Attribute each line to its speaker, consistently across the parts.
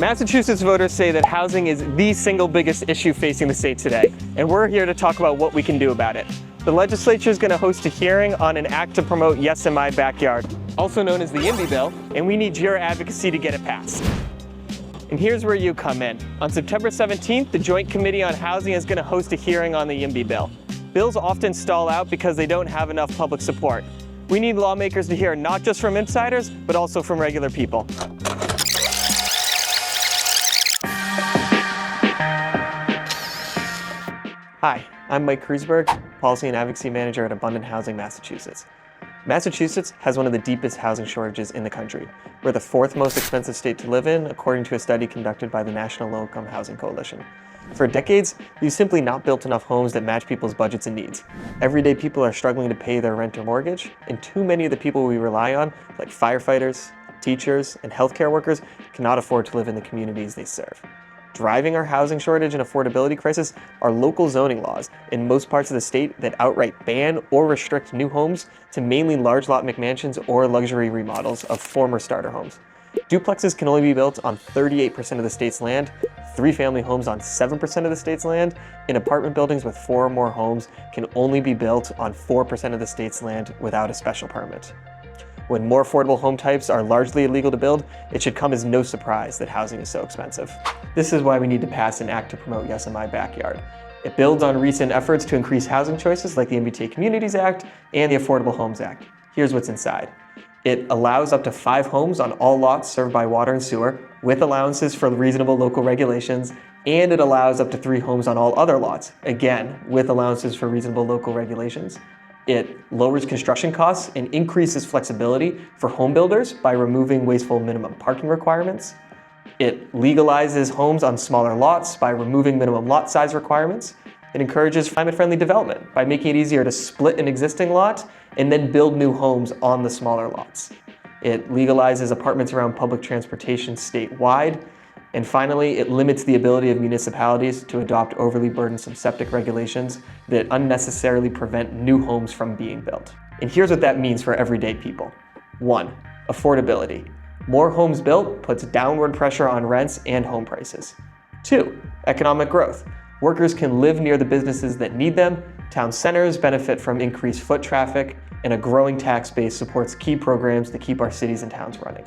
Speaker 1: Massachusetts voters say that housing is the single biggest issue facing the state today, and we're here to talk about what we can do about it. The legislature is going to host a hearing on an act to promote Yes in My Backyard, also known as the YIMBY Bill, and we need your advocacy to get it passed. And here's where you come in. On September 17th, the Joint Committee on Housing is going to host a hearing on the YIMBY Bill. Bills often stall out because they don't have enough public support. We need lawmakers to hear not just from insiders, but also from regular people. Hi, I'm Mike Kreisberg, Policy and Advocacy Manager at Abundant Housing, Massachusetts. Massachusetts has one of the deepest housing shortages in the country. We're the fourth most expensive state to live in, according to a study conducted by the National Low-Income Housing Coalition. For decades, we've simply not built enough homes that match people's budgets and needs. Everyday people are struggling to pay their rent or mortgage, and too many of the people we rely on, like firefighters, teachers, and healthcare workers, cannot afford to live in the communities they serve. Driving our housing shortage and affordability crisis are local zoning laws in most parts of the state that outright ban or restrict new homes to mainly large lot McMansions or luxury remodels of former starter homes. Duplexes can only be built on 38% of the state's land, three-family homes on 7% of the state's land, and apartment buildings with 4 or more homes can only be built on 4% of the state's land without a special permit. When more affordable home types are largely illegal to build, it should come as no surprise that housing is so expensive. This is why we need to pass an act to promote Yes in My Backyard. It builds on recent efforts to increase housing choices like the MBTA Communities Act and the Affordable Homes Act. Here's what's inside. It allows up to 5 homes on all lots served by water and sewer, with allowances for reasonable local regulations, and it allows up to 3 homes on all other lots, again, with allowances for reasonable local regulations. It lowers construction costs and increases flexibility for home builders by removing wasteful minimum parking requirements. It legalizes homes on smaller lots by removing minimum lot size requirements. It encourages climate-friendly development by making it easier to split an existing lot and then build new homes on the smaller lots. It legalizes apartments around public transportation statewide. And finally, it limits the ability of municipalities to adopt overly burdensome septic regulations that unnecessarily prevent new homes from being built. And here's what that means for everyday people. 1. Affordability. More homes built puts downward pressure on rents and home prices. 2. Economic growth. Workers can live near the businesses that need them, town centers benefit from increased foot traffic, and a growing tax base supports key programs to keep our cities and towns running.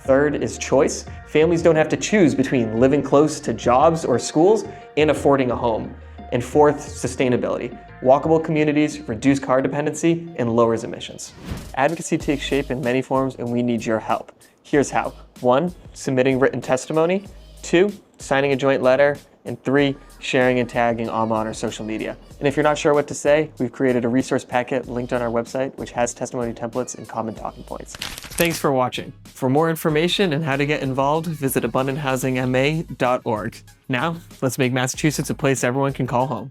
Speaker 1: 3rd is choice. Families don't have to choose between living close to jobs or schools and affording a home. And 4th, sustainability. Walkable communities reduce car dependency and lowers emissions. Advocacy takes shape in many forms and we need your help. Here's how. 1, submitting written testimony. 2, signing a joint letter. And 3, sharing and tagging AMA on our social media. And if you're not sure what to say, we've created a resource packet linked on our website, which has testimony templates and common talking points. Thanks for watching. For more information and how to get involved, visit abundanthousinggma.org. Now, let's make Massachusetts a place everyone can call home.